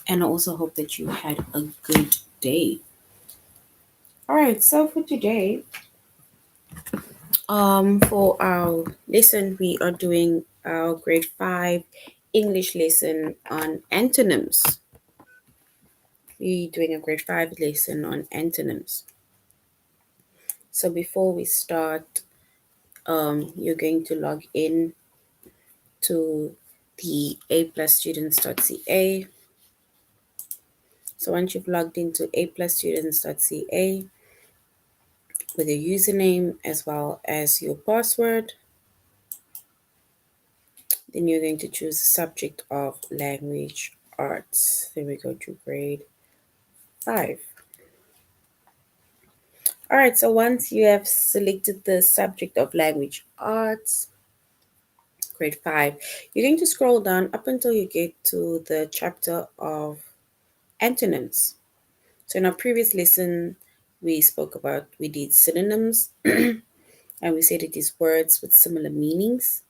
And I also hope that you had a good day. All right, so for today, for our lesson, we are doing our grade 5 English lesson on antonyms. We're doing a grade 5 lesson on antonyms. So before we start, you're going to log in to the aplusstudents.ca. So once you've logged into aplusstudents.ca with your username as well as your password, then you're going to choose the subject of language arts. Then we go to grade 5. All right, so once you have selected the subject of language arts, grade 5, you're going to scroll down up until you get to the chapter of antonyms. So in our previous lesson, we did synonyms and we said it is words with similar meanings.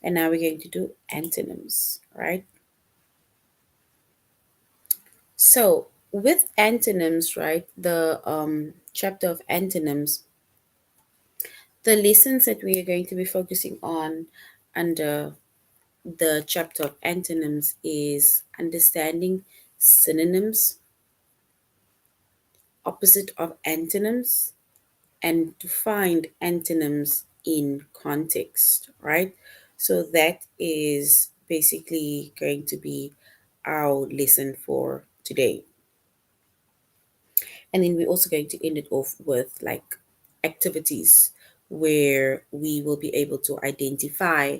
And now we're going to do antonyms, right? So with antonyms, right, the chapter of antonyms, the lessons that we are going to be focusing on under the chapter of antonyms is understanding synonyms, opposite of antonyms, and to find antonyms in context, right? So that is basically going to be our lesson for today. And then we're also going to end it off with like activities where we will be able to identify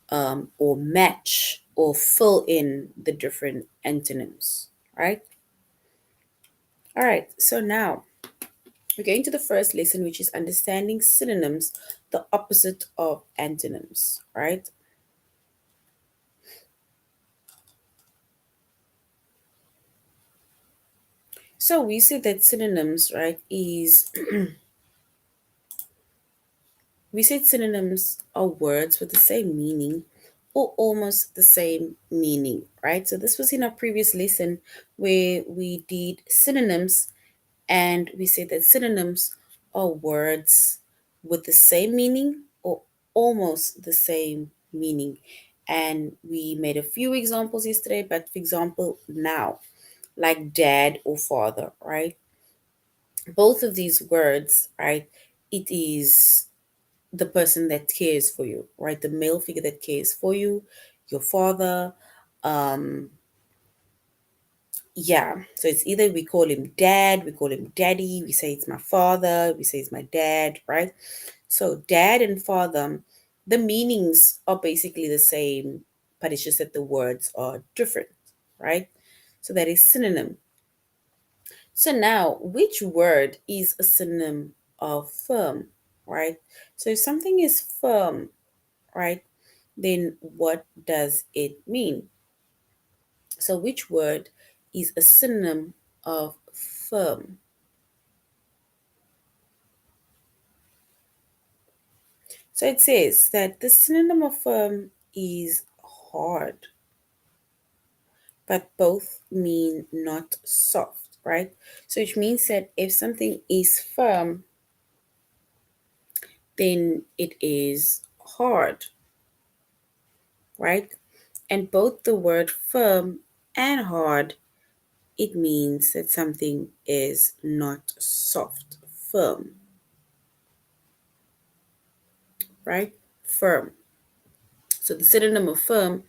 or match or fill in the different antonyms, right? All right, so now we're going to the first lesson, which is understanding synonyms, the opposite of antonyms, right? So we see that synonyms, right, is we said synonyms are words with the same meaning or almost the same meaning, right? So this was in our previous lesson where we did synonyms and we said that synonyms are words with the same meaning or almost the same meaning. And we made a few examples yesterday, but for example, now, like dad or father, right? Both of these words, right? It is the person that cares for you, right? The male figure that cares for you, your father. Um, yeah, so it's either we call him dad, we call him daddy, we say it's my father, we say it's my dad, right? So dad and father, the meanings are basically the same, but it's just that the words are different, right? So that is synonym. So now, which word is a synonym of firm, right? So if something is firm, right, then what does it mean? So which word is a synonym of firm? So it says that the synonym of firm is hard, but both mean not soft, right? So which means that if something is firm, then it is hard, right? And both the word firm and hard, it means that something is not soft, firm, right? Firm. So the synonym of firm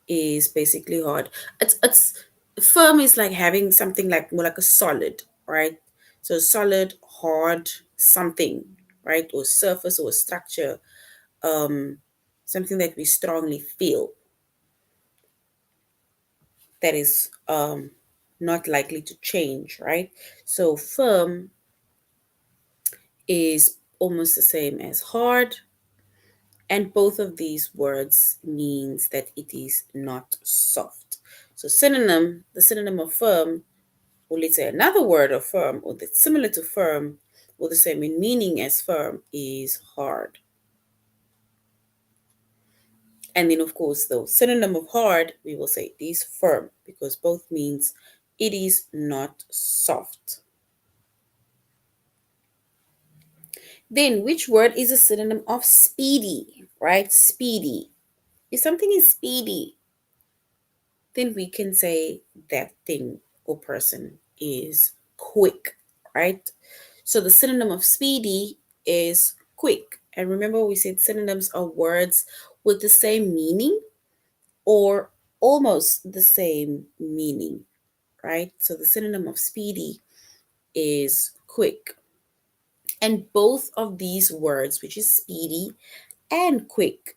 is basically hard. It's firm is like having something like more like a solid, right? So solid, hard, something, right? Or surface or structure, something that we strongly feel that is not likely to change, right? So firm is almost the same as hard, and both of these words means that it is not soft. So synonym, the synonym of firm, or let's say another word of firm, or that's similar to firm, or the same in meaning as firm, is hard. And then, of course, the synonym of hard, we will say it is firm because both means it is not soft. Then, which word is a synonym of speedy, right? Speedy. If something is speedy, then we can say that thing or person is quick, right? So the synonym of speedy is quick. And remember, we said synonyms are words with the same meaning or almost the same meaning, right? So the synonym of speedy is quick. And both of these words, which is speedy and quick,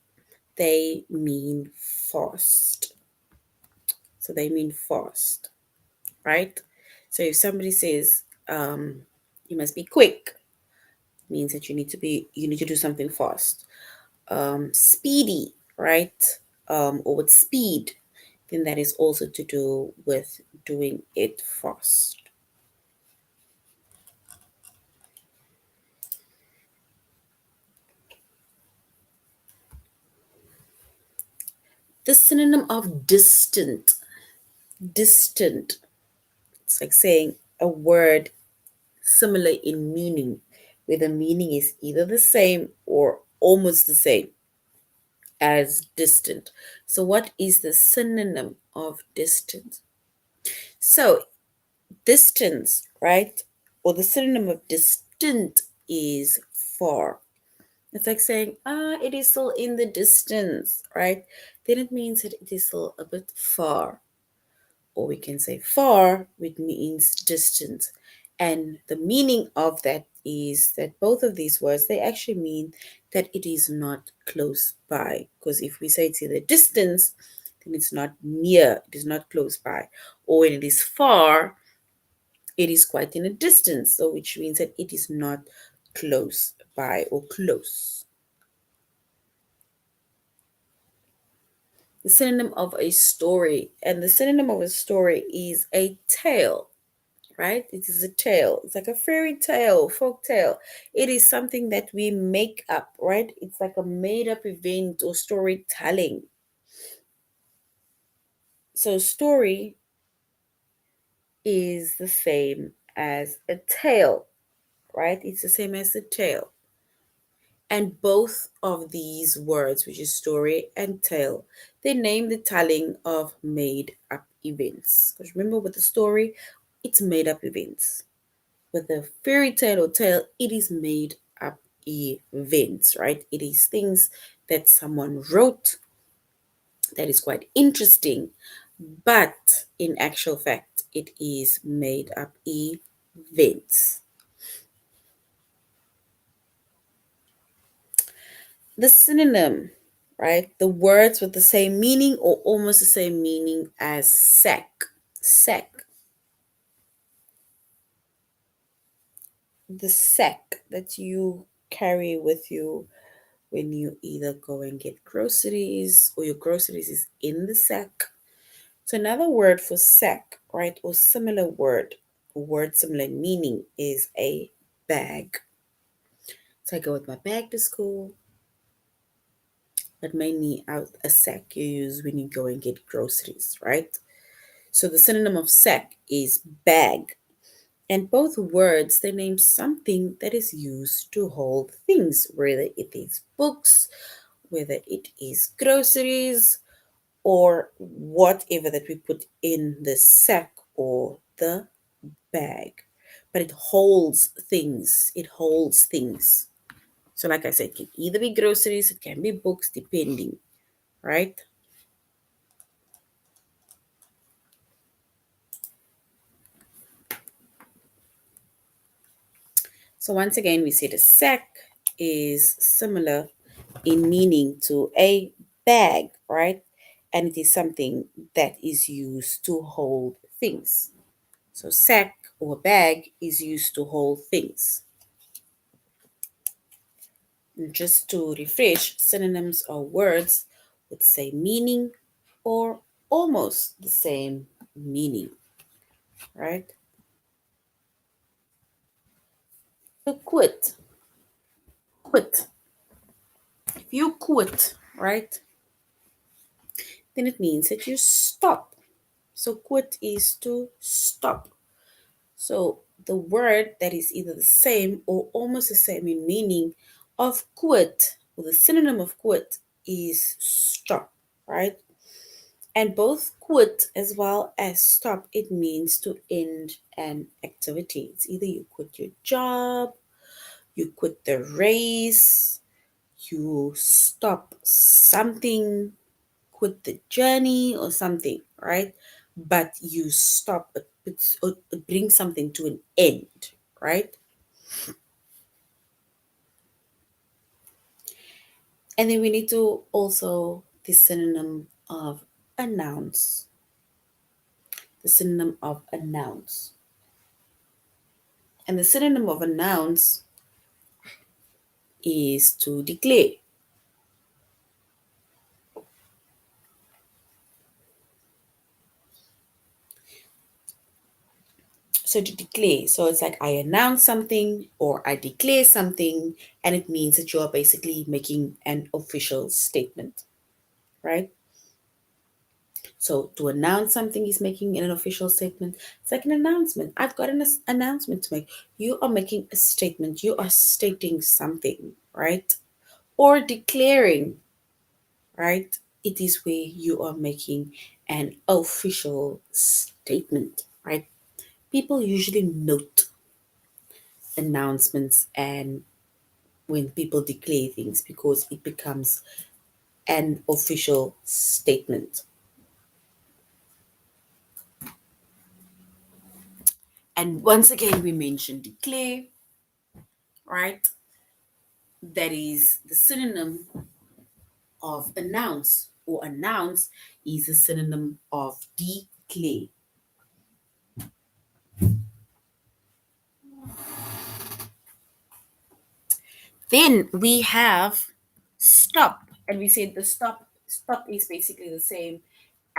they mean fast. So they mean fast, right? So if somebody says, you must be quick, means that you need to do something fast. Speedy, right? Or with speed, then that is also to do with doing it fast. The synonym of distant, distant. It's like saying a word similar in meaning, where the meaning is either the same or almost the same as distant. So, what is the synonym of distant? So, distance, right? Or the synonym of distant is far. It's like saying, it is still in the distance, right? Then it means that it is still a bit far. Or we can say far, which means distance. And the meaning of that is that both of these words, they actually mean that it is not close by. Because if we say it's in the distance, then it's not near, it is not close by. Or when it is far, it is quite in a distance, so which means that it is not close by or close. The synonym of a story, and the synonym of a story is a tale, right? It is a tale. It's like a fairy tale, folk tale. It is something that we make up, right? It's like a made up event or storytelling. So, story is the same as a tale, right? It's the same as a tale. And both of these words, which is story and tale, they name the telling of made up events. Because remember, with the story, it's made up events. With the fairy tale or tale, it is made up events, right? It is things that someone wrote that is quite interesting, but in actual fact, it is made up events. The synonym, right? The words with the same meaning or almost the same meaning as sack. Sack. The sack that you carry with you when you either go and get groceries or your groceries is in the sack. So another word for sack, right, or similar word similar meaning is a bag. So I go with my bag to school, but mainly out a sack you use when you go and get groceries, right? So the synonym of sack is bag. And both words, they name something that is used to hold things, whether it is books, whether it is groceries, or whatever that we put in the sack or the bag. But it holds things. It holds things. So, like I said, it can either be groceries, it can be books, depending, right? So once again, we said a sack is similar in meaning to a bag, right? And it is something that is used to hold things. So sack or bag is used to hold things. And just to refresh, synonyms are words with the same meaning or almost the same meaning, right? So quit, quit. If you quit, right? then it means that you stop. So quit is to stop. So the word that is either the same or almost the same in meaning of quit, or the synonym of quit, is stop, right? And both quit as well as stop, it means to end an activity. It's either you quit your job, you quit the race, you stop something, quit the journey or something, right? But you stop, it brings something to an end, right? And then we need to also the synonym of announce. The synonym of announce. And the synonym of announce is to declare. So to declare, so it's like I announce something or I declare something, and it means that you are basically making an official statement, right? So to announce something is making an official statement. It's like an announcement. I've got an announcement to make. You are making a statement. You are stating something, right? Or declaring, right? It is where you are making an official statement, right? People usually note announcements and when people declare things because it becomes an official statement. And once again, we mentioned declare, right? That is the synonym of announce, or announce is a synonym of declare. Then we have stop, and we said the stop is basically the same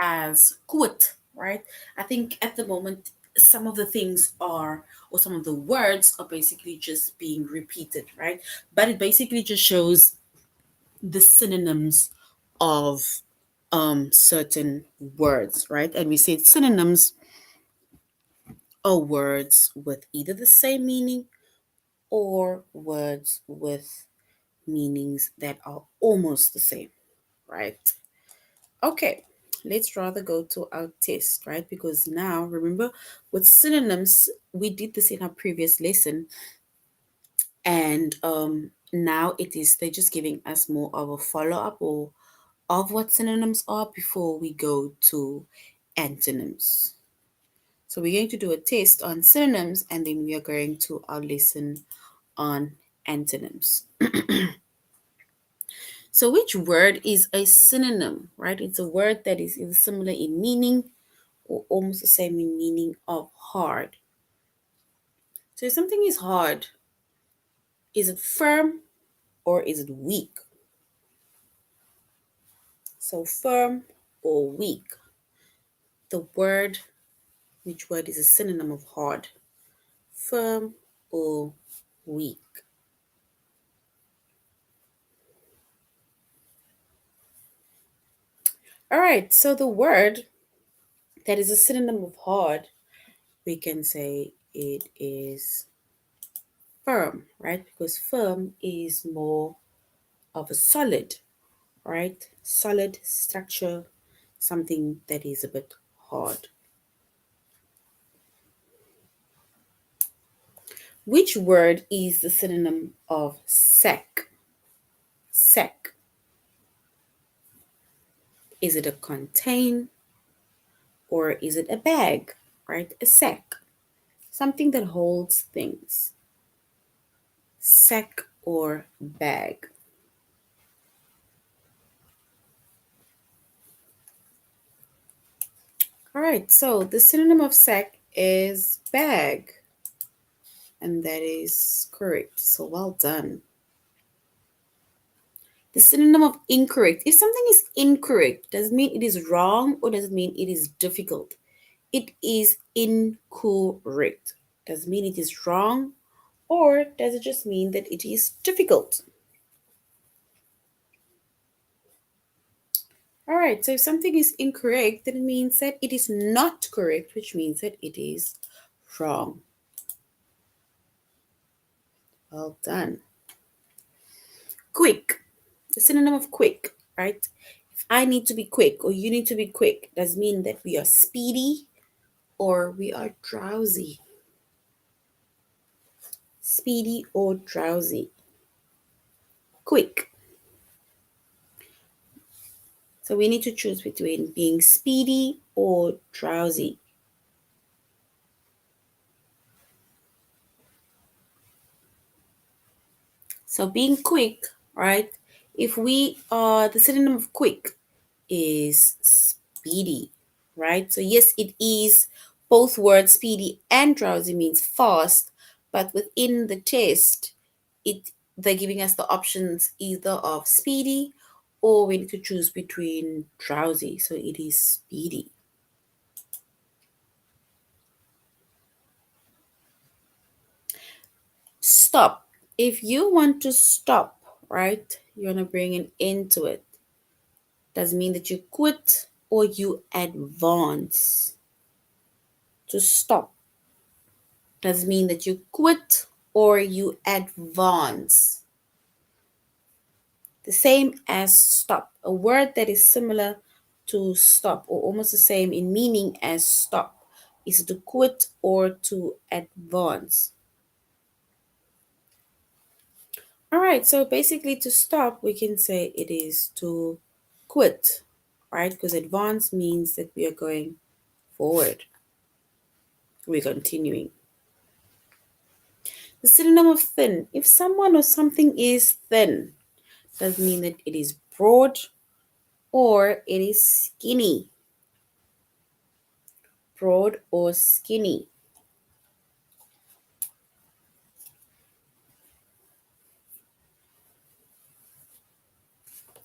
as quit, right? I think at the moment some of the things are, or some of the words are basically just being repeated, right? But it basically just shows the synonyms of certain words, right? And we said synonyms are words with either the same meaning or words with meanings that are almost the same, right? Okay, let's rather go to our test, right? Because now, remember, with synonyms, we did this in our previous lesson, and now they're just giving us more of a follow up or of what synonyms are before we go to antonyms. So we're going to do a test on synonyms, and then we are going to our lesson on antonyms. So which word is a synonym, right? It's a word that is either similar in meaning or almost the same in meaning of hard. So if something is hard, is it firm or is it weak? So firm or weak. The word, which word is a synonym of hard? Firm or weak? All right, so the word that is a synonym of hard, we can say it is firm, right? Because firm is more of a solid, right? Solid structure, something that is a bit hard. Which word is the synonym of sack? Sack. Is it a contain or is it a bag? Right? A sack. Something that holds things. Sack or bag. All right, so the synonym of sack is bag, and that is correct. So well done. The synonym of incorrect. If something is incorrect, does it mean it is wrong or does it mean it is difficult? It is incorrect. Does it mean it is wrong or does it just mean that it is difficult? All right, so if something is incorrect, then it means that it is not correct, which means that it is wrong. Well done. Quick, the synonym of quick, right? If I need to be quick or you need to be quick, does mean that we are speedy or we are drowsy. Speedy or drowsy. Quick. So we need to choose between being speedy or drowsy. So being quick, right? If we are the synonym of quick is speedy, right? So yes, it is both words speedy and drowsy means fast, but within the test, they're giving us the options either of speedy or we need to choose between drowsy. So it is speedy. Stop. If you want to stop, right, you want to bring an end to it. Does mean that you quit or you advance. To stop does mean that you quit or you advance. The same as stop. A word that is similar to stop or almost the same in meaning as stop is to quit or to advance. All right, so basically to stop, we can say it is to quit, right? Because advance means that we are going forward, we're continuing. The synonym of thin. If someone or something is thin, does mean that it is broad or it is skinny. Broad or skinny.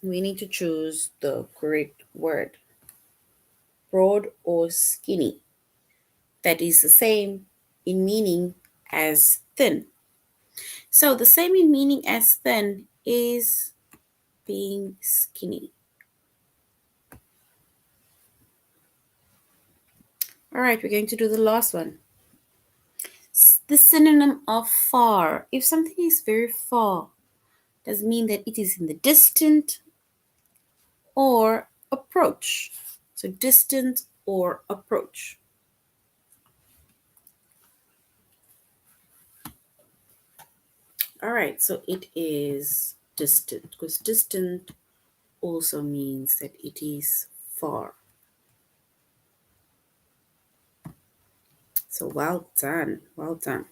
We need to choose the correct word. Broad or skinny. That is the same in meaning as thin. So the same in meaning as thin is being skinny. All right, we're going to do the last one. The synonym of far. If something is very far, does mean that it is in the distant or approach. So distant or approach. All right, so it is distant because distant also means that it is far. So well done, well done.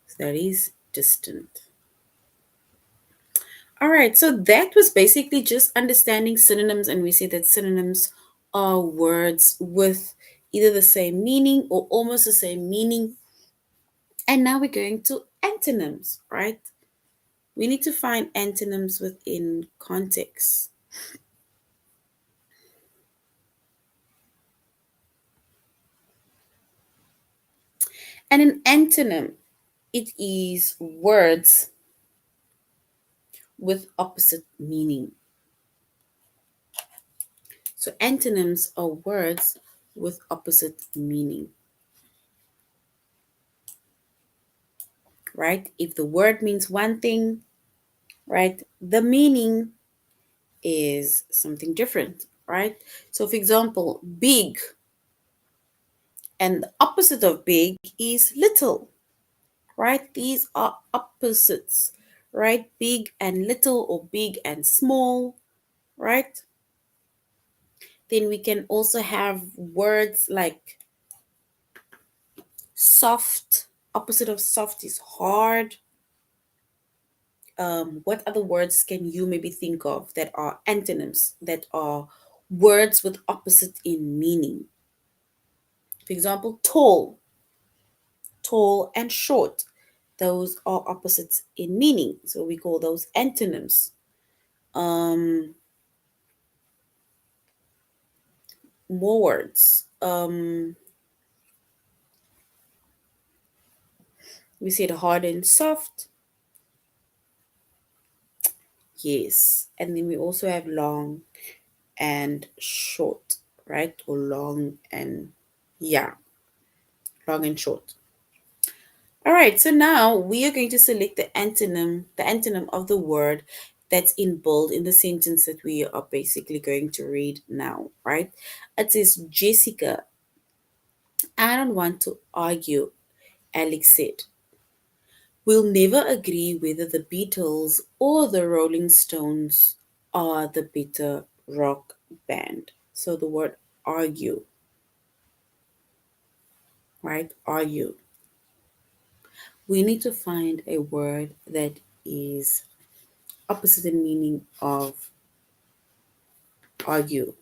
So that is distant. All right, so that was basically just understanding synonyms, and we say that synonyms are words with either the same meaning or almost the same meaning. And now we're going to antonyms, right? We need to find antonyms within context. And an antonym, it is words with opposite meaning. So antonyms are words with opposite meaning, right? If the word means one thing, right, the meaning is something different, right? So, for example, big and the opposite of big is little, right? These are opposites, right? Big and little or big and small, right? Then we can also have words like soft. Opposite of soft is hard. What other words can you maybe think of that are antonyms, that are words with opposite in meaning? For example, tall, tall and short. Those are opposites in meaning. So we call those antonyms. Um, More words. We said hard and soft. Yes. And then we also have long and short, right? Or yeah, long and short. All right, so now we are going to select the antonym of the word that's in bold in the sentence that we are basically going to read now, right? It says, Jessica, I don't want to argue, Alex said. We'll never agree whether the Beatles or the Rolling Stones are the better rock band. So the word argue, right? Argue. We need to find a word that is opposite in meaning of argue.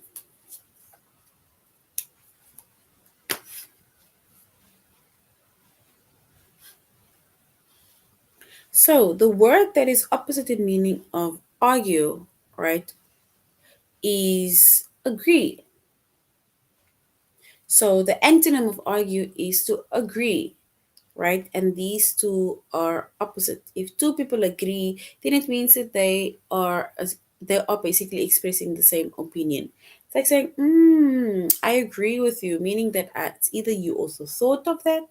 So the word that is opposite in meaning of argue, right, is agree. So the antonym of argue is to agree, right? And these two are opposite. If two people agree, then it means that they are basically expressing the same opinion. It's like saying, I agree with you, meaning that it's either you also thought of that,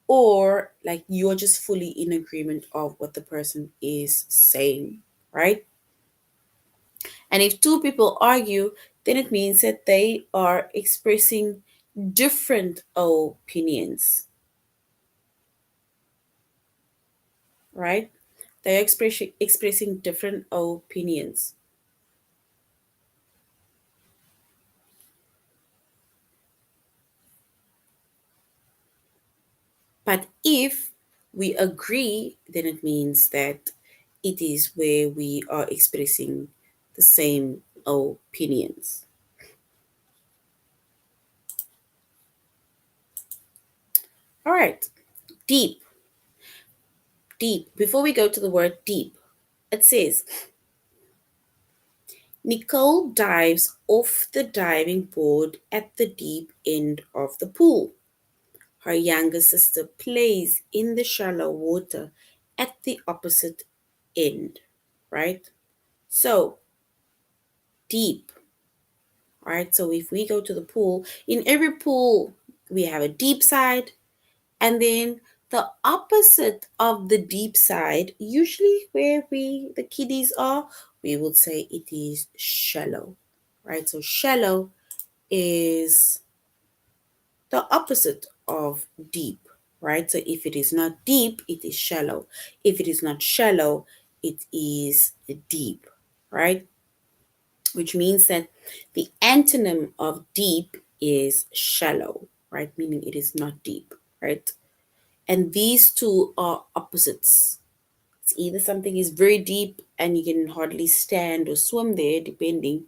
or like you're just fully in agreement of what the person is saying, right? And if two people argue, then it means that they are expressing different opinions, right? They're expressing different opinions. But if we agree, then it means that it is where we are expressing the same opinions. All right, deep, deep. Before we go to the word deep, it says Nicole dives off the diving board at the deep end of the pool. Her younger sister plays in the shallow water at the opposite end, right? So, deep, right? So, if we go to the pool, in every pool, we have a deep side, and then the opposite of the deep side, usually where the kiddies are, we would say it is shallow, right? So, shallow is the opposite of deep, right? So if it is not deep, it is shallow. If it is not shallow, it is deep, right? Which means that the antonym of deep is shallow, right? Meaning it is not deep, right? And these two are opposites. It's either something is very deep and you can hardly stand or swim there, depending,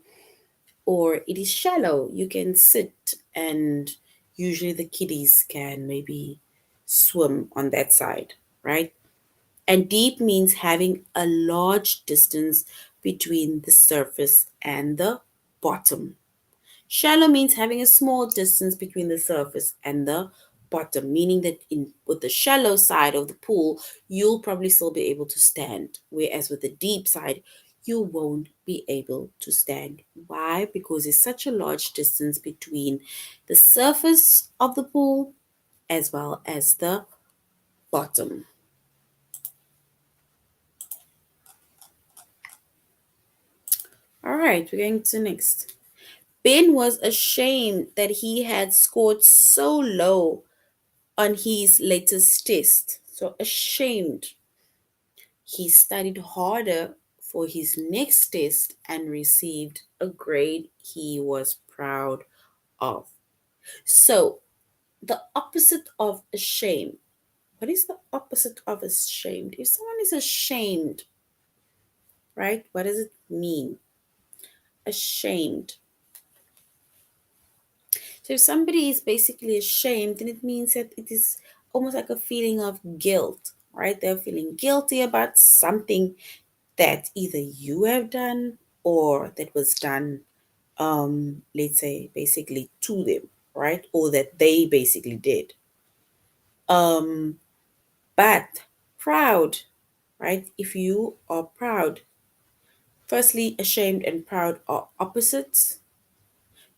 or it is shallow. You can sit, and usually the kiddies can maybe swim on that side, right? And deep means having a large distance between the surface and the bottom. Shallow means having a small distance between the surface and the bottom, meaning that in with the shallow side of the pool, you'll probably still be able to stand, whereas with the deep side, you won't be able to stand. Why? Because there's such a large distance between the surface of the pool as well as the bottom. All right, we're going to next. Ben was ashamed that he had scored so low on his latest test. So ashamed. He studied harder for his next test and received a grade he was proud of. So the opposite of ashamed. What is the opposite of ashamed? If someone is ashamed, right? What does it mean? Ashamed. So if somebody is basically ashamed, then it means that it is almost like a feeling of guilt, right? They're feeling guilty about something that either you have done or that was done, let's say, basically to them, right? Or that they basically did. Um, but proud, right? If you are proud, firstly, ashamed and proud are opposites.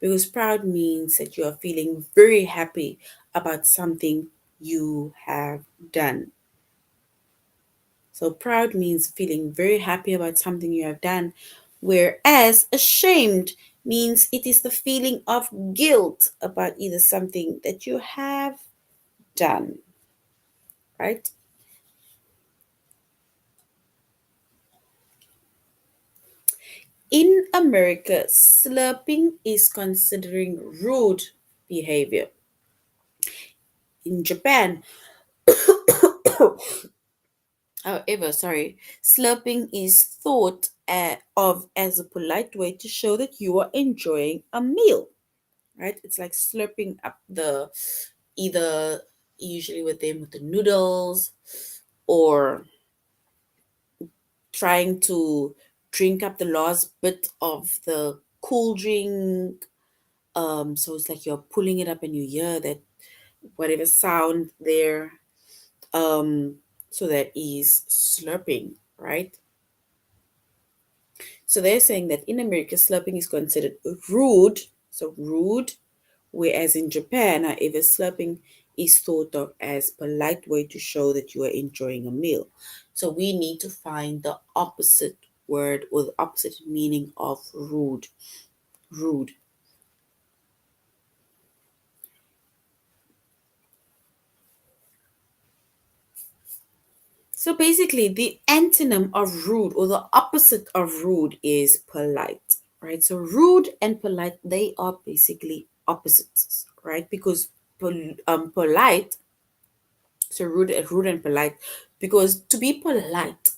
because proud means that you are feeling very happy about something you have done. So proud means feeling very happy about something you have done, whereas ashamed means it is the feeling of guilt about either something that you have done, right? In America, slurping is considering rude behavior. In Japan, however, slurping is thought of as a polite way to show that you are enjoying a meal, right? It's like slurping up the either usually with the noodles or trying to drink up the last bit of the cool drink. So it's like you're pulling it up and you hear that whatever sound there. Um, so that is slurping, right? So they're saying that in America, slurping is considered rude. So rude, whereas in Japan, however, slurping is thought of as polite way to show that you are enjoying a meal. So we need to find the opposite word or the opposite meaning of rude. Rude. So basically, the antonym of rude or the opposite of rude is polite, right? So rude and polite, they are basically opposites, right? Because polite, so rude and polite, because to be polite,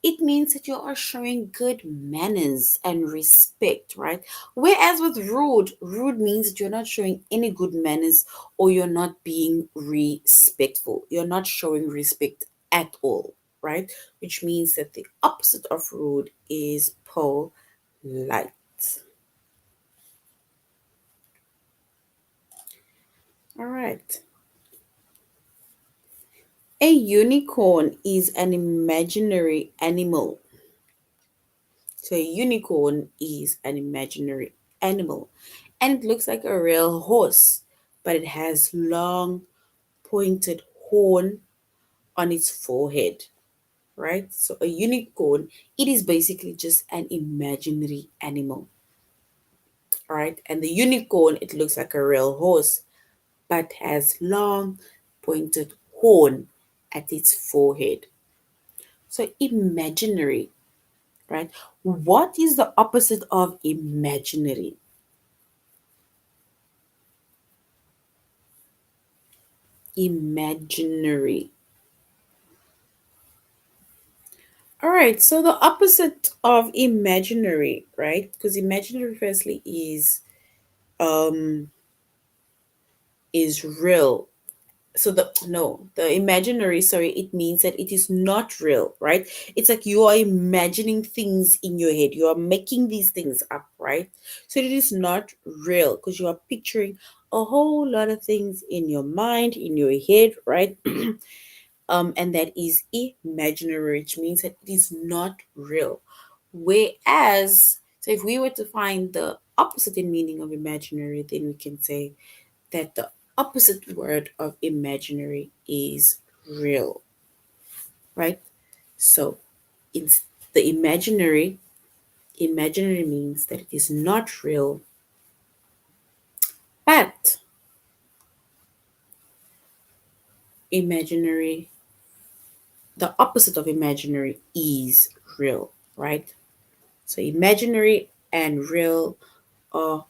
it means that you are showing good manners and respect, right? Whereas with rude means that you're not showing any good manners or you're not being respectful. You're not showing respect at all, right? Which means that the opposite of rude is polite. All right. A unicorn is an imaginary animal. So a unicorn is an imaginary animal and it looks like a real horse, but it has long pointed horn on its forehead, right? So a unicorn, it is basically just an imaginary animal, right? And the unicorn, it looks like a real horse, but has long pointed horn at its forehead. So imaginary, right? What is the opposite of imaginary? Imaginary. All right, so the opposite of imaginary, right? Because imaginary firstly um is real. So the imaginary, sorry, it means that it is not real, right? It's like you are imagining things in your head. You are making these things up, right? So it is not real because you are picturing a whole lot of things in your mind, in your head, right? And that is imaginary, which means that it is not real. Whereas, so if we were to find the opposite in meaning of imaginary, then we can say that the opposite word of imaginary is real, right? So it's the imaginary means that it is not real, but imaginary, the opposite of imaginary is real, right? So imaginary and real are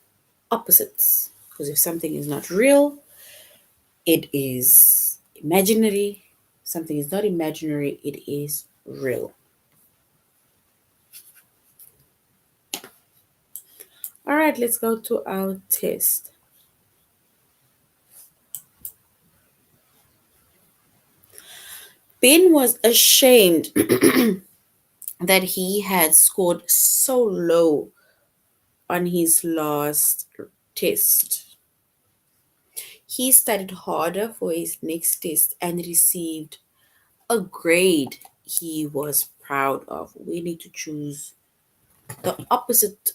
opposites. Because if something is not real, it is imaginary. Something is not imaginary, it is real. All right, let's go to our test. Ben was ashamed that he had scored so low on his last test. He studied harder for his next test and received a grade he was proud of. We need to choose the opposite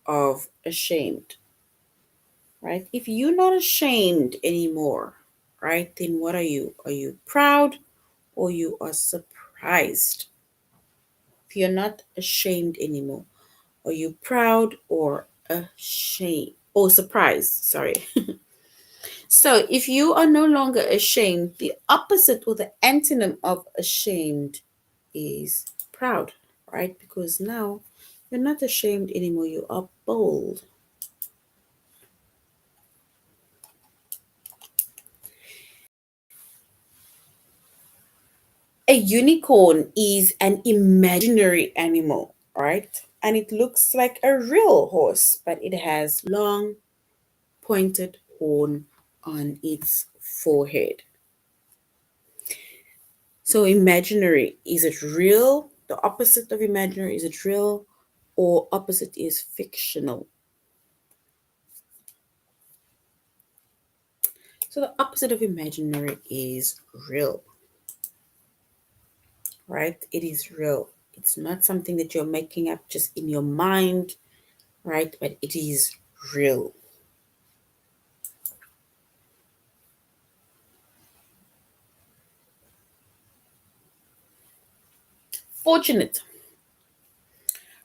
of ashamed, right? If you're not ashamed anymore, right, then what are you? Are you proud or you are surprised? If you're not ashamed anymore, are you proud or ashamed or surprised? Sorry. So if you are no longer ashamed, the opposite or the antonym of ashamed is proud, right? Because now you're not ashamed anymore, you are bold. A unicorn is an imaginary animal, right? And it looks like a real horse, but it has long, pointed horn on its forehead. So, imaginary, is it real? The opposite of imaginary, is it real? Or opposite is fictional? So, the opposite of imaginary is real, right? It is real. It's not something that you're making up just in your mind, right? But it is real. Fortunate.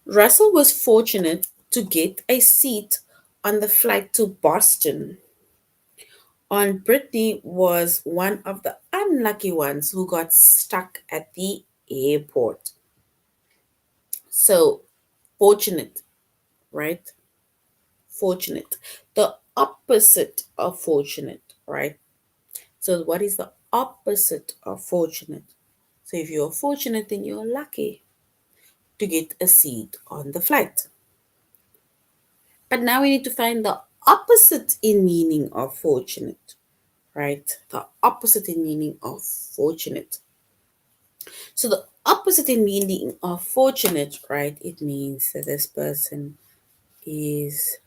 Russell was fortunate to get a seat on the flight to Boston. On Brittany was one of the unlucky ones who got stuck at the airport. So, fortunate, right? Fortunate. The opposite of fortunate, right? So, what is the opposite of fortunate? So, if you're fortunate, then you're lucky to get a seat on the flight. But now we need to find the opposite in meaning of fortunate, right? The opposite in meaning of fortunate. So the opposite in meaning of fortunate, right? It means that this person is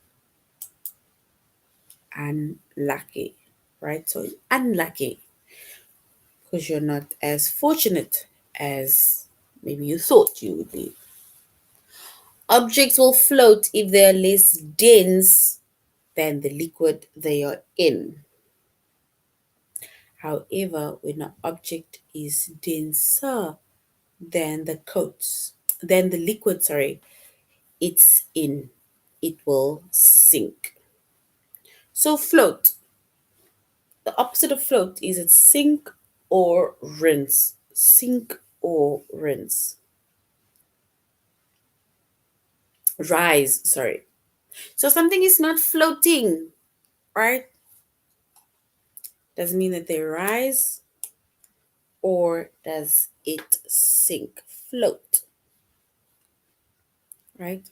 unlucky, right? So unlucky because you're not as fortunate as maybe you thought you would be. Objects will float if they are less dense than the liquid they are in. However, when an object is denser than the liquid, it's in, it will sink. So float, the opposite of float is it sink or rinse. Sink or rinse. Rise, sorry. So something is not floating, right? Doesn't mean that they rise or does it sink. Float, right?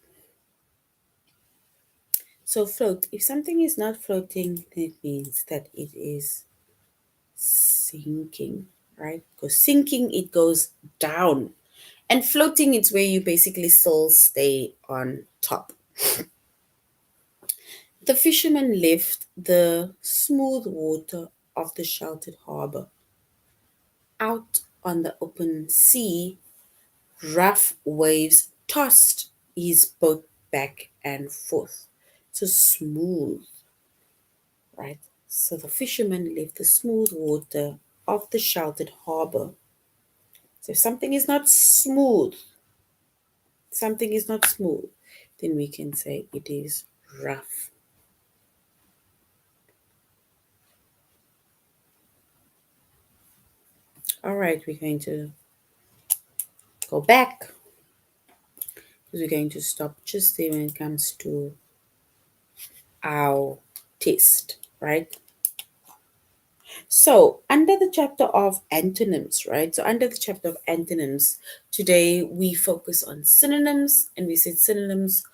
So float, if something is not floating, then it means that it is sinking, right? Because sinking, it goes down. And floating, it's where you basically still stay on top. The fisherman left the smooth water of the sheltered harbor. Out on the open sea, rough waves tossed his boat back and forth. So smooth, right? So the fisherman left the smooth water of the sheltered harbor. So if something is not smooth, then we can say it is rough. All right, we're going to go back because we're going to stop just there when it comes to our test, right? So, under the chapter of antonyms, right? So, under the chapter of antonyms, today we focus on synonyms, and we said synonyms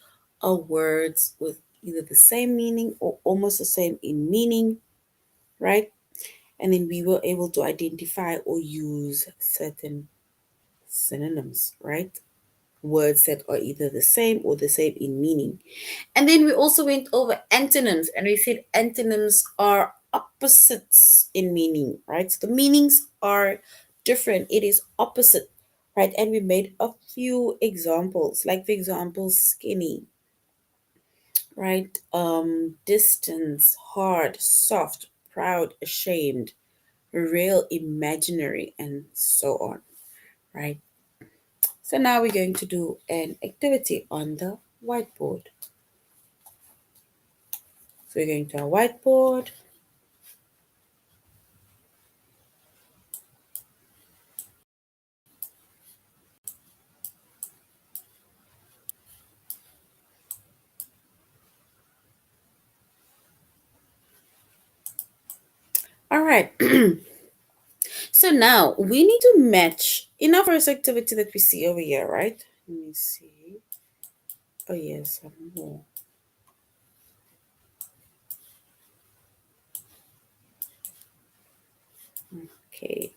are words with either the same meaning or almost the same in meaning, right? And then we were able to identify or use certain synonyms, right? Words that are either the same or the same in meaning. And then we also went over antonyms and we said antonyms are opposites in meaning, right? So the meanings are different, it is opposite, right? And we made a few examples, like for example, skinny, right? Distance, hard, soft, proud, ashamed, real, imaginary, and so on, right? So now we're going to do an activity on the whiteboard. So we're going to our whiteboard. All right. So now we need to match in our first activity that we see over here, right? Let me see. Oh, yes, some more. Okay,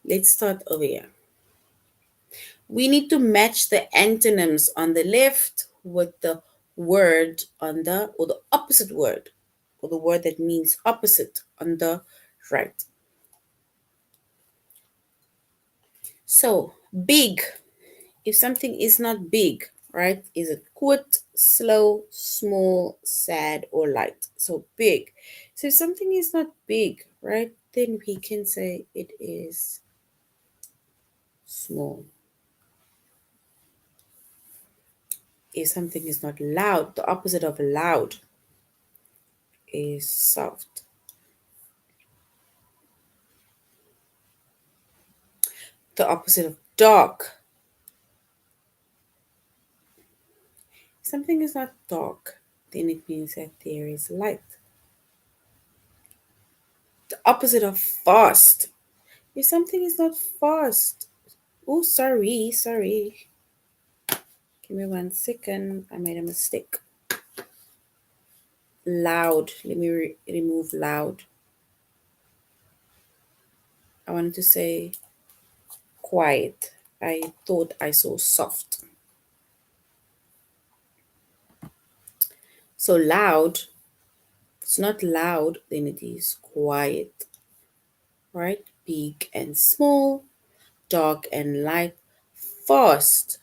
let's start over here. We need to match the antonyms on the left with the word on the, or the opposite word, or the word that means opposite on the right. So, big. If something is not big, right? Is it quit, slow, small, sad, or light? So big. So if something is not big, right, then we can say it is small. If something is not loud, the opposite of loud is soft. The opposite of dark. If something is not dark, then it means that there is light. The opposite of fast. If something is not fast, oh, sorry. Give me 1 second. I made a mistake. Loud. Let me remove loud. I wanted to say quiet. I thought I saw soft. So loud. If it's not loud, then it is quiet. Right? Big and small, dark and light, fast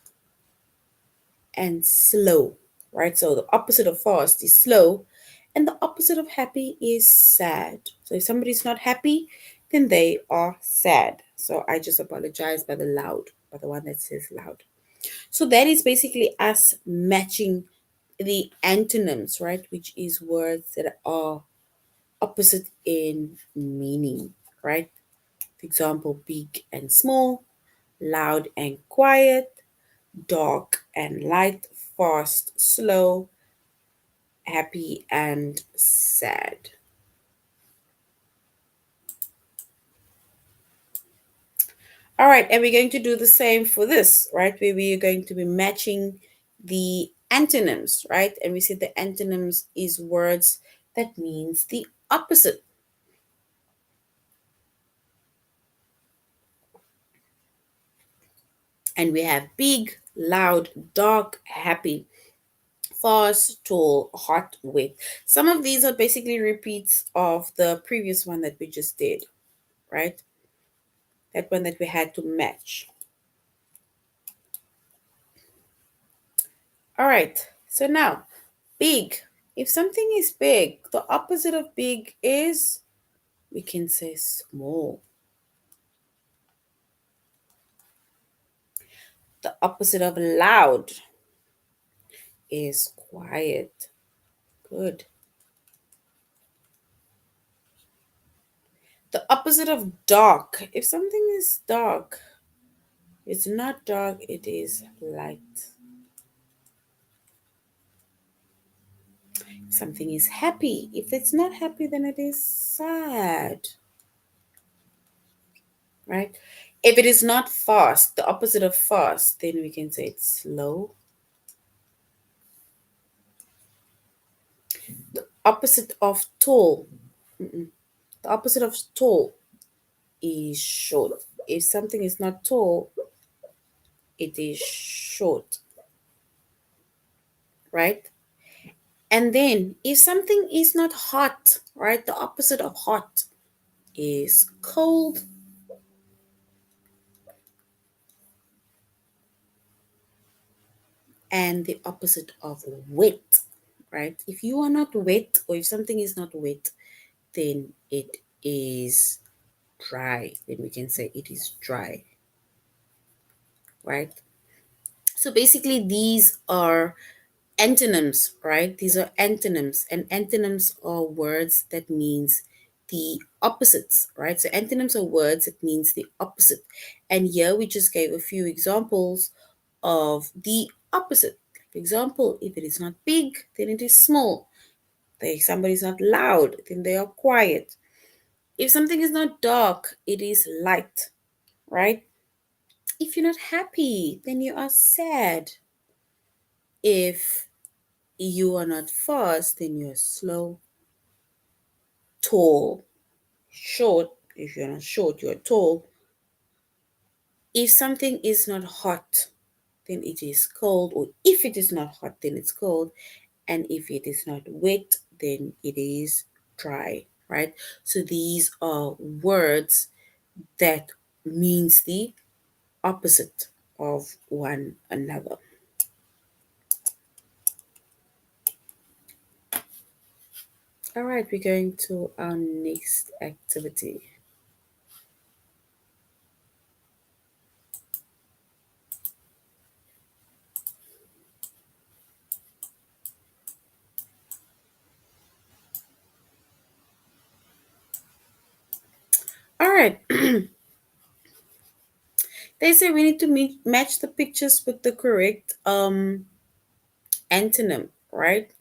and slow. Right? So the opposite of fast is slow, and the opposite of happy is sad. So if somebody's not happy, then they are sad. So I just apologize by the loud, by the one that says loud. So that is basically us matching the antonyms, right? Which is words that are opposite in meaning, right? For example, big and small, loud and quiet, dark and light, fast, slow, happy and sad. All right, and we're going to do the same for this, right? Where we are going to be matching the antonyms, right? And we said the antonyms is words that means the opposite. And we have big, loud, dark, happy, fast, tall, hot, wet. Some of these are basically repeats of the previous one that we just did, right? That one that we had to match. All right, so now big. If something is big, the opposite of big is, we can say small. The opposite of loud is quiet. Good. The opposite of dark. If something is dark, it's not dark, it is light. Something is happy. If it's not happy, then it is sad. Right? If it is not fast, the opposite of fast, then we can say it's slow. The opposite of tall. The opposite of tall is short. If something is not tall, it is short. Right? And then if something is not hot, right? The opposite of hot is cold. And the opposite of wet right? If you are not wet, or if something is not wet, then it is dry. Then we can say it is dry, right? So basically, these are antonyms, right? These are antonyms, and antonyms are words that means the opposites, right? So antonyms are words that means the opposite. And here we just gave a few examples of the opposite. For example, if it is not big, then it is small. If somebody is not loud, then they are quiet. If something is not dark, it is light, right? If you're not happy, then you are sad. If you are not fast, then you're slow. Tall, short. If you're not short, you're tall. If something is not hot, then it is cold. Or if it is not hot, then it's cold. And if it is not wet, then it is dry, right? So these are words that means the opposite of one another. All right, we're going to our next activity. All right, they say we need to match the pictures with the correct antonym, right?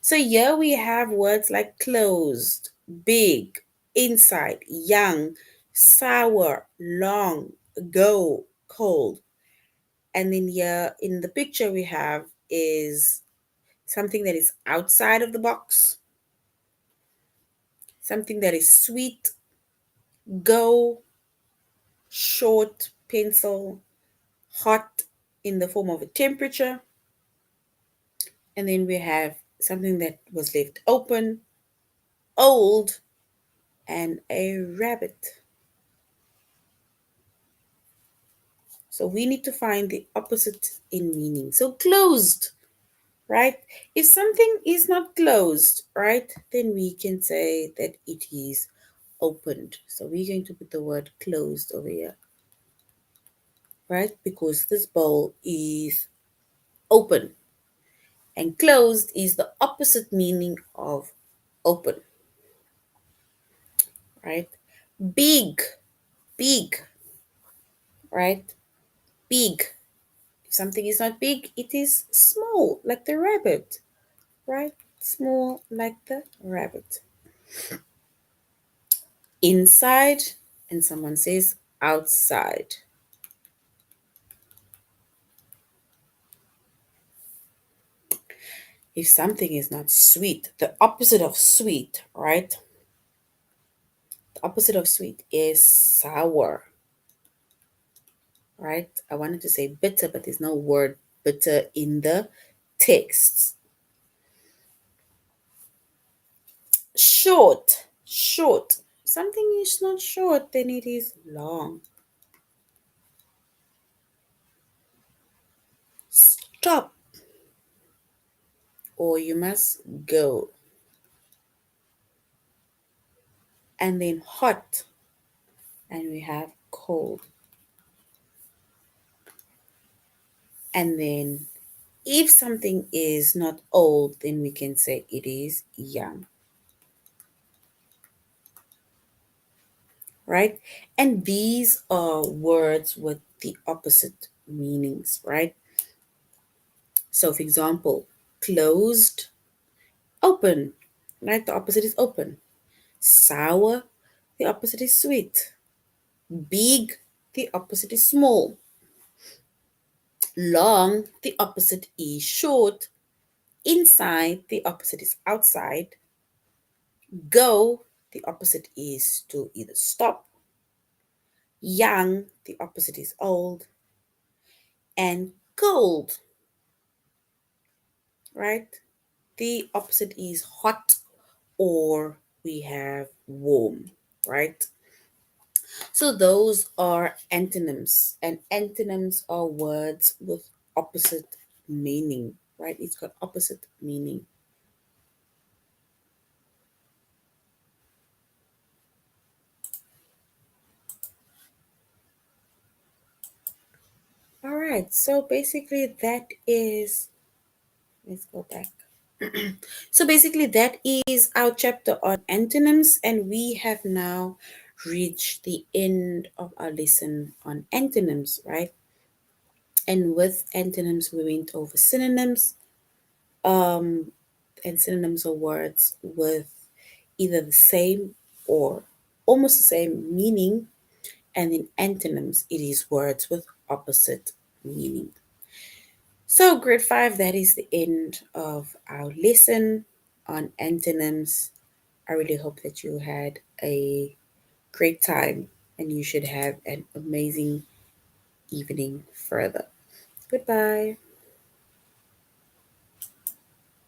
So here we have words like closed, big, inside, young, sour, long, go, cold. And then here in the picture we have is something that is outside of the box, something that is sweet, go, short, pencil, hot in the form of a temperature. And then we have something that was left open, old, and a rabbit. So we need to find the opposite in meaning. So closed, right? If something is not closed, right, then we can say that it is opened. So we're going to put the word closed over here, right? Because this bowl is open, and closed is the opposite meaning of open, right? Big, big, right? Big. If something is not big, it is small, like the rabbit, right? Small like the rabbit. Inside, and someone says outside. If something is not sweet, the opposite of sweet, right? The opposite of sweet is sour, right? I wanted to say bitter, but there's no word bitter in the text. Short, short. Something is not short, then it is long. Stop, or you must go. And then hot, and we have cold. And then if something is not old, then we can say it is young, right? And these are words with the opposite meanings, right? So, for example, closed, open, right? The opposite is open. Sour, the opposite is sweet. Big, the opposite is small. Long, the opposite is short. Inside, the opposite is outside. Go, the opposite is to either stop. Young, the opposite is old. And cold, right? The opposite is hot, or we have warm, right? So those are antonyms, and antonyms are words with opposite meaning, right? It's got opposite meaning. right, so basically that is, let's go back. So basically that is our chapter on antonyms, and we have now reached the end of our lesson on antonyms, right? And with antonyms, we went over synonyms. Um, and synonyms are words with either the same or almost the same meaning, and in antonyms, it is words with opposite meaning. So, grade 5, that is the end of our lesson on antonyms. I really hope that you had a great time and you should have an amazing evening further. Goodbye.